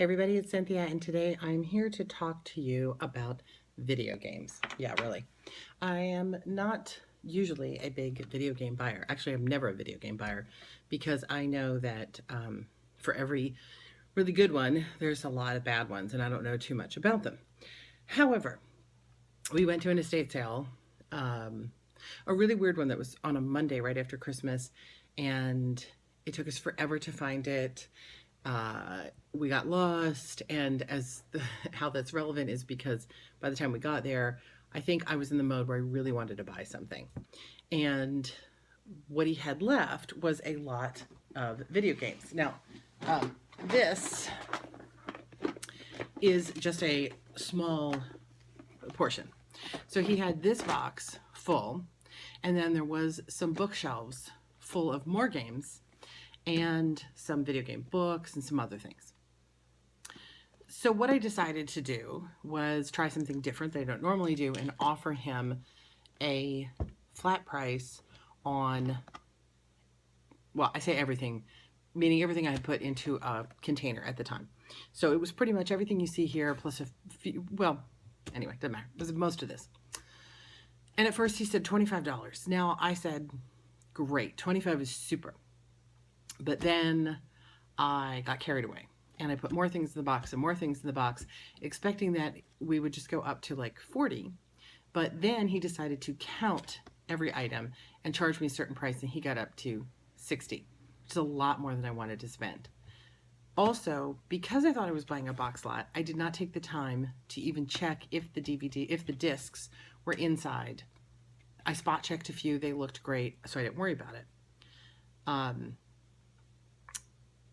Hey everybody, it's Cynthia, and today I'm here to talk to you about video games. Yeah, really. I am not usually a big video game buyer. Actually, I'm never a video game buyer because I know that for every really good one, there's a lot of bad ones, and I don't know too much about them. However, we went to an estate sale, a really weird one that was on a Monday right after Christmas, and it took us forever to find it. We got lost, and how that's relevant is because by the time we got there, I think I was in the mode where I really wanted to buy something, and what he had left was a lot of video games. Now, this is just a small portion. So he had this box full, and then there was some bookshelves full of more games and some video game books and some other things. So what I decided to do was try something different that I don't normally do and offer him a flat price on, well, I say everything, meaning everything I had put into a container at the time. So it was pretty much everything you see here plus a few, well, anyway, doesn't matter. It was most of this. And at first he said $25. Now I said, great, 25 is super. But then I got carried away and I put more things in the box and more things in the box, expecting that we would just go up to like 40. But then he decided to count every item and charge me a certain price, and he got up to 60, which is a lot more than I wanted to spend. Also, because I thought I was buying a box lot, I did not take the time to even check if the discs were inside. I spot checked a few, they looked great, so I didn't worry about it.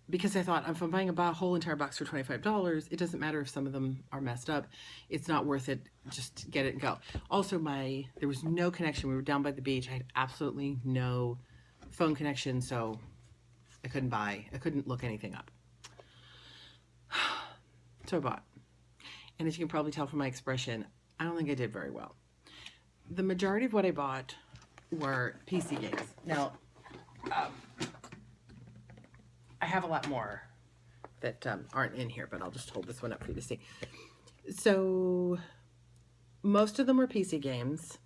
Because I thought, if I'm buying a whole entire box for $25, it doesn't matter if some of them are messed up. It's not worth it. Just get it and go. Also, there was no connection. We were down by the beach. I had absolutely no phone connection, so I couldn't look anything up. So I bought. And as you can probably tell from my expression, I don't think I did very well. The majority of what I bought were PC games. Now, I have a lot more that aren't in here, but I'll just hold this one up for you to see. So most of them are PC games,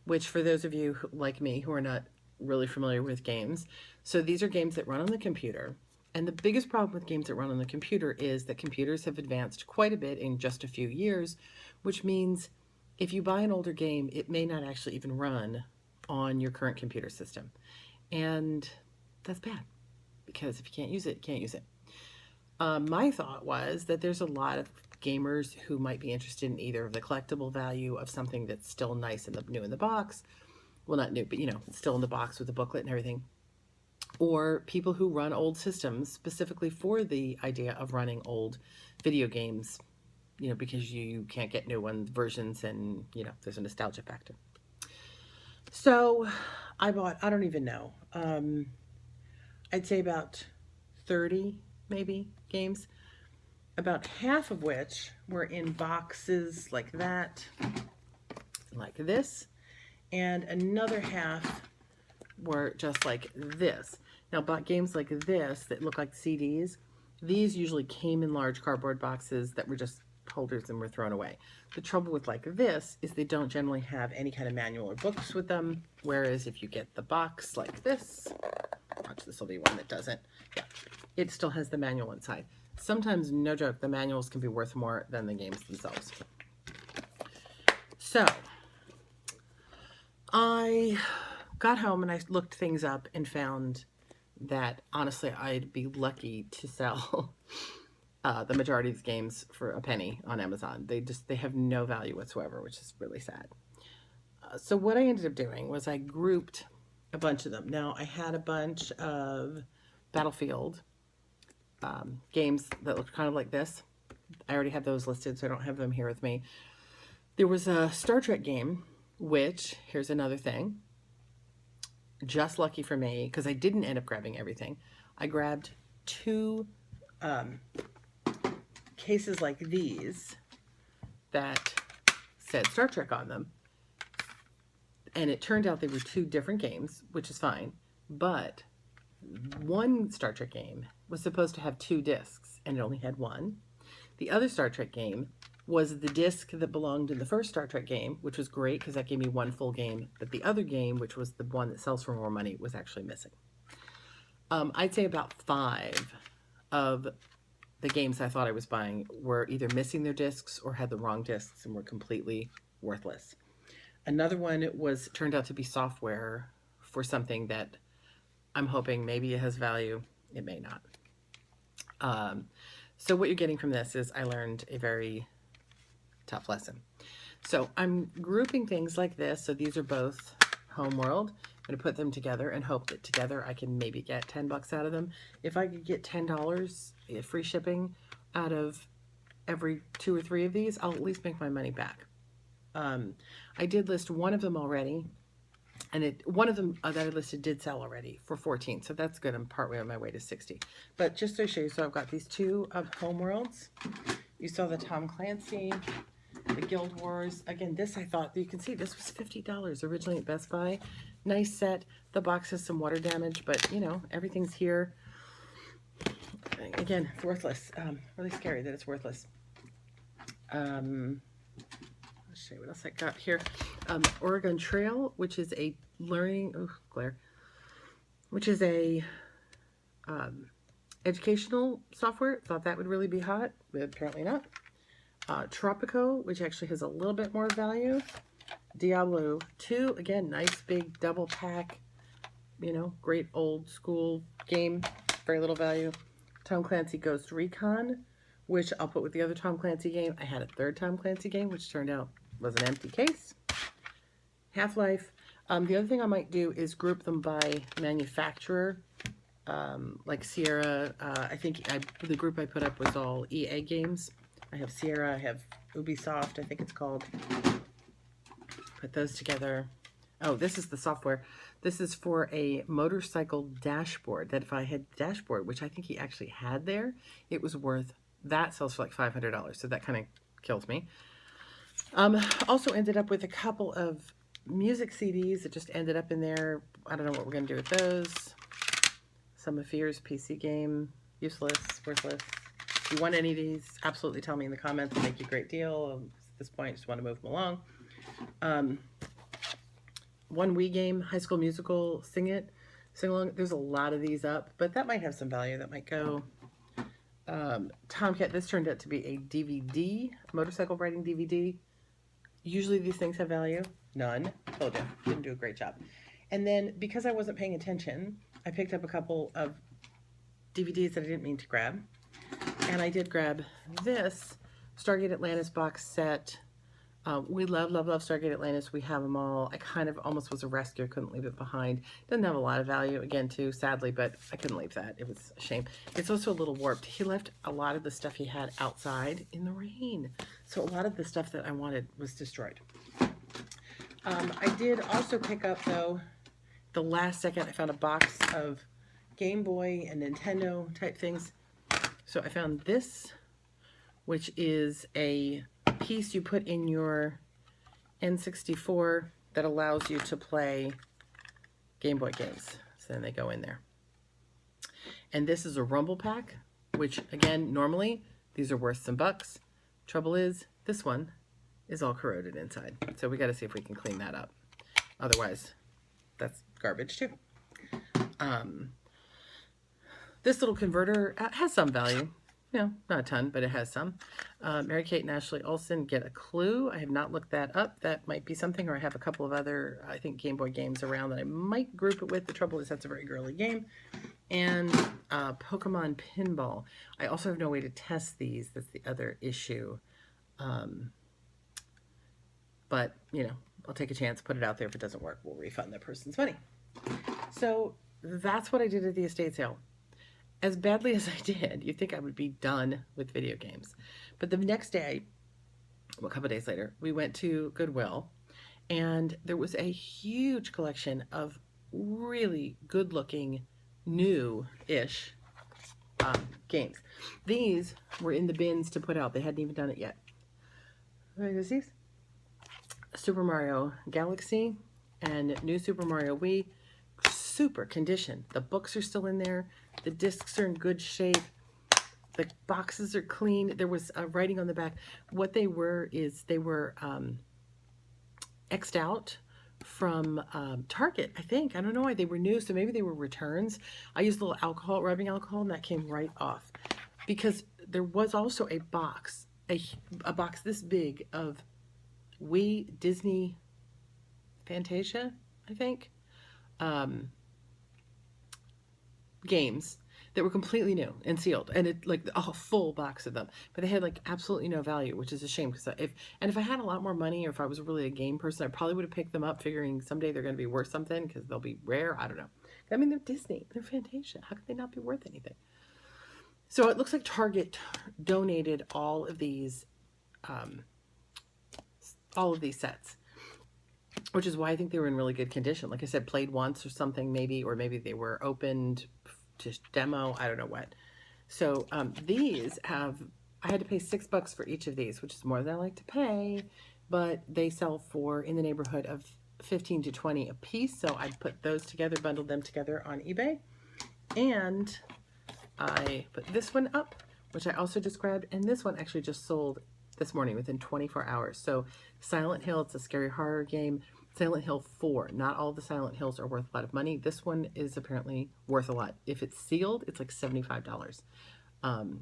which for those of you like me who are not really familiar with games, so these are games that run on the computer. And the biggest problem with games that run on the computer is that computers have advanced quite a bit in just a few years, which means if you buy an older game, it may not actually even run on your current computer system. And that's bad, because if you can't use it, you can't use it. My thought was that there's a lot of gamers who might be interested in either the collectible value of something that's still nice and new in the box. Well, not new, but still in the box with the booklet and everything. Or people who run old systems specifically for the idea of running old video games, because you can't get new versions and, there's a nostalgia factor. So I bought, I don't even know, I'd say about 30 maybe games, about half of which were in boxes like that, like this, and another half were just like this. Now, games like this that look like CDs, these usually came in large cardboard boxes that were just holders and were thrown away. The trouble with like this is they don't generally have any kind of manual or books with them, whereas if you get the box like this, watch, this will be one that doesn't, yeah, it still has the manual inside. Sometimes, no joke, the manuals can be worth more than the games themselves. So I got home and I looked things up and found that honestly I'd be lucky to sell the majority of these games for a penny on Amazon. They have no value whatsoever, which is really sad. So what I ended up doing was I grouped a bunch of them. Now I had a bunch of Battlefield games that looked kind of like this. I already had those listed, so I don't have them here with me. There was a Star Trek game, which, here's another thing, just lucky for me, because I didn't end up grabbing everything. I grabbed two cases like these that said Star Trek on them, and it turned out they were two different games, which is fine, but one Star Trek game was supposed to have 2 discs, and it only had one. The other Star Trek game was the disc that belonged in the first Star Trek game, which was great because that gave me one full game. But the other game, which was the one that sells for more money, was actually missing. I'd say about 5 of the games I thought I was buying were either missing their discs or had the wrong discs and were completely worthless. Another one turned out to be software for something that I'm hoping maybe it has value. It may not. So what you're getting from this is I learned a very tough lesson. So I'm grouping things like this. So these are both Homeworld. I'm going to put them together and hope that together I can maybe get $10 out of them. If I could get $10 free shipping out of every 2 or 3 of these, I'll at least make my money back. I did list one of them already, and one of them that I listed did sell already for 14, so that's good. I'm partway on my way to 60. But just to show you, so I've got these 2 of Homeworlds. You saw the Tom Clancy, the Guild Wars. Again, this I thought, you can see this was $50 originally at Best Buy. Nice set. The box has some water damage, but you know, everything's here. Again, it's worthless. Really scary that it's worthless. Let's show you what else I got here. Oregon Trail, which is a which is a educational software. Thought that would really be hot, but apparently not. Tropico, which actually has a little bit more value. Diablo 2, again, nice big double pack, you know, great old school game, very little value. Tom Clancy Ghost Recon, which I'll put with the other Tom Clancy game. I had a third Tom Clancy game, which turned out was an empty case. Half-Life. The other thing I might do is group them by manufacturer, like Sierra. I think the group I put up was all EA games. I have Sierra, I have Ubisoft, I think it's called. Put those together. Oh, this is the software. This is for a motorcycle dashboard that if I had dashboard, which I think he actually had there, it was worth, that sells for like $500. So that kind of kills me. Also ended up with a couple of music CDs that just ended up in there. I don't know what we're going to do with those. Some of Fear's PC game, useless, worthless. If you want any of these, absolutely tell me in the comments. I'll make you a great deal. At this point, just want to move them along. One Wii game, High School Musical, Sing Along. There's a lot of these up, but that might have some value. That might go. Tomcat, this turned out to be a DVD, motorcycle riding DVD. Usually these things have value. None. Told you. Didn't do a great job. And then, because I wasn't paying attention, I picked up a couple of DVDs that I didn't mean to grab. And I did grab this Stargate Atlantis box set. We love Stargate Atlantis. We have them all. I kind of almost was a rescue. Couldn't leave it behind. Doesn't have a lot of value, again, too, sadly, but I couldn't leave that. It was a shame. It's also a little warped. He left a lot of the stuff he had outside in the rain. So a lot of the stuff that I wanted was destroyed. I did also pick up, though, the last second, I found a box of Game Boy and Nintendo type things. So I found this, which is a piece you put in your N64 that allows you to play Game Boy games. So then they go in there. And this is a Rumble Pack, which again, normally these are worth some bucks. Trouble is, this one is all corroded inside. So we got to see if we can clean that up. Otherwise, that's garbage too. This little converter has some value. You know, not a ton, but it has some. Mary-Kate and Ashley Olsen, Get a Clue. I have not looked that up. That might be something, or I have a couple of other, I think, Game Boy games around that I might group it with. The trouble is that's a very girly game. And Pokemon Pinball. I also have no way to test these. That's the other issue. But, you know, I'll take a chance, put it out there. If it doesn't work, we'll refund that person's money. So that's what I did at the estate sale. As badly as I did, you'd think I would be done with video games. But the next day, well, a couple of days later, we went to Goodwill, and there was a huge collection of really good-looking, new-ish games. These were in the bins to put out. They hadn't even done it yet. There's these. Super Mario Galaxy and New Super Mario Wii. Super condition. The books are still in there. The discs are in good shape. The boxes are clean. There was writing on the back. What they were is they were X'd out from Target, I think. I don't know why they were new, so maybe they were returns. I used a little alcohol, rubbing alcohol, and that came right off. Because there was also a box, a box this big of Disney Fantasia, I think, games that were completely new and sealed, and it like a full box of them, but they had like absolutely no value, which is a shame. Because if I had a lot more money, or if I was really a game person, I probably would have picked them up, figuring someday they're going to be worth something because they'll be rare. I don't know. I mean, they're Disney, they're Fantasia. How could they not be worth anything? So it looks like Target donated all of these sets, which is why I think they were in really good condition. Like I said, played once or something, maybe, or maybe they were opened to demo. I don't know what. So these have, I had to pay $6 for each of these, which is more than I like to pay, but they sell for in the neighborhood of 15 to 20 a piece. So I put those together, bundled them together on eBay, and I put this one up, which I also just grabbed, and this one actually just sold this morning within 24 hours. So Silent Hill, it's a scary horror game. Silent Hill 4. Not all the Silent Hills are worth a lot of money. This one is apparently worth a lot. If it's sealed, it's like $75.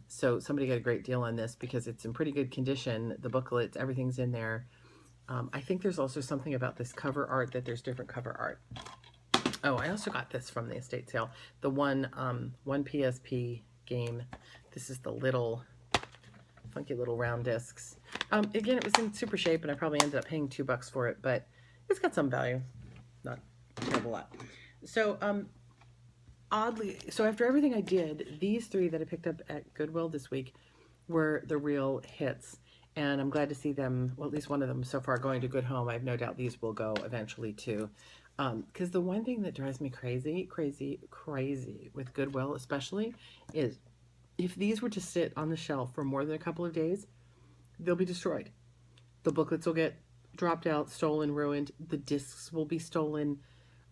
So somebody got a great deal on this because it's in pretty good condition. The booklets, everything's in there. I think there's also something about this cover art, that there's different cover art. Oh, I also got this from the estate sale. The one PSP game. This is the little funky little round discs. Again, it was in super shape, and I probably ended up paying $2 for it, but it's got some value. Not a terrible lot. So, oddly, so after everything I did, these three that I picked up at Goodwill this week were the real hits. And I'm glad to see them, well, at least one of them so far, going to good home. I have no doubt these will go eventually too. Because the one thing that drives me crazy with Goodwill especially is if these were to sit on the shelf for more than a couple of days, they'll be destroyed. The booklets will get dropped out, stolen, ruined. The discs will be stolen.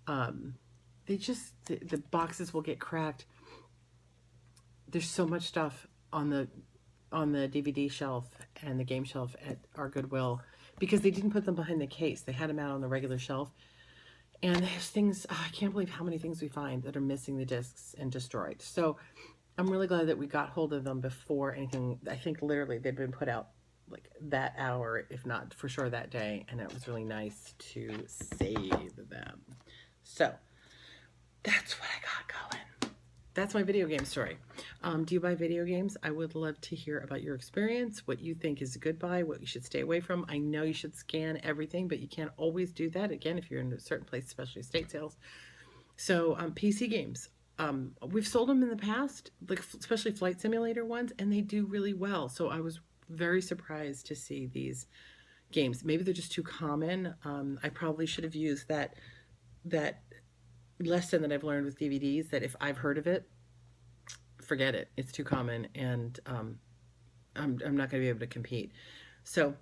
The boxes will get cracked. There's so much stuff on the DVD shelf and the game shelf at our Goodwill because they didn't put them behind the case. They had them out on the regular shelf. And there's things, I can't believe how many things we find that are missing the discs and destroyed. So I'm really glad that we got hold of them before anything. I think literally they'd been put out like that hour, if not for sure that day. And it was really nice to save them. So that's what I got going. That's my video game story. Do you buy video games? I would love to hear about your experience, what you think is a good buy, what you should stay away from. I know you should scan everything, but you can't always do that, again, if you're in a certain place, especially estate sales. So PC games. We've sold them in the past, like especially flight simulator ones, and they do really well. So I was very surprised to see these games. Maybe they're just too common. I probably should have used that lesson that I've learned with DVDs, that if I've heard of it, forget it. It's too common, and I'm not going to be able to compete. So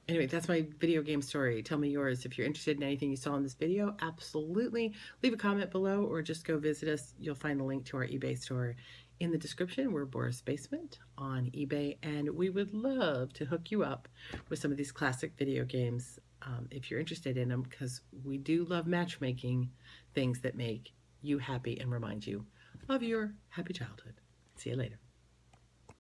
anyway, that's my video game story. Tell me yours. If you're interested in anything you saw in this video, absolutely leave a comment below, or just go visit us. You'll find the link to our eBay store in the description. We're Boris Basement on eBay, and we would love to hook you up with some of these classic video games if you're interested in them, because we do love matchmaking things that make you happy and remind you of your happy childhood. See you later.